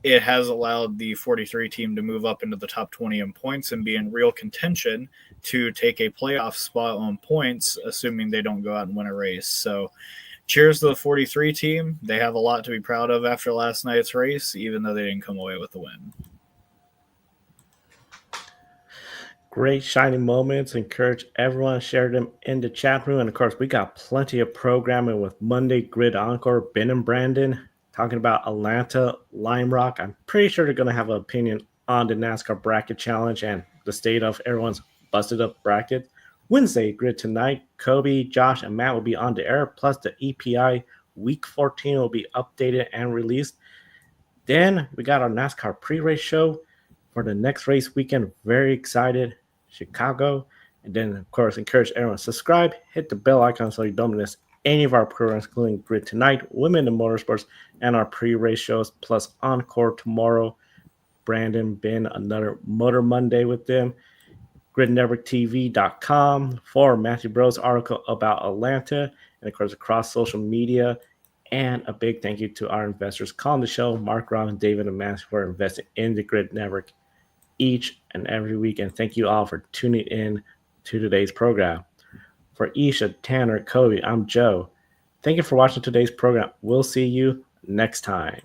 it has allowed the 43 team to move up into the top 20 in points and be in real contention to take a playoff spot on points, assuming they don't go out and win a race. So cheers to the 43 team. They have a lot to be proud of after last night's race, even though they didn't come away with the win. Great shining moments. Encourage everyone to share them in the chat room. And of course, we got plenty of programming with Monday Grid Encore, Ben and Brandon talking about Atlanta, Lime Rock. I'm pretty sure they're going to have an opinion on the NASCAR bracket challenge and the state of everyone's busted up bracket. Wednesday Grid tonight, Kobe, Josh, and Matt will be on the air, plus the EPI Week 14 will be updated and released. Then we got our NASCAR pre-race show for the next race weekend. Very excited. Chicago. And then, of course, encourage everyone to subscribe, hit the bell icon so you don't miss any of our programs, including Grid Tonight, Women in Motorsports, and our pre-race shows, plus Encore tomorrow. Brandon, Ben, another Motor Monday with them. GridNetworkTV.com for Matthew Bros' article about Atlanta, and of course across social media And a big thank you to our investors calling the show, Mark, Rob, and David and Max, for investing in the Grid Network each and every week. And thank you all for tuning in to today's program. For Isha, Tanner, Kobe, I'm Joe. Thank you for watching today's program. We'll see you next time.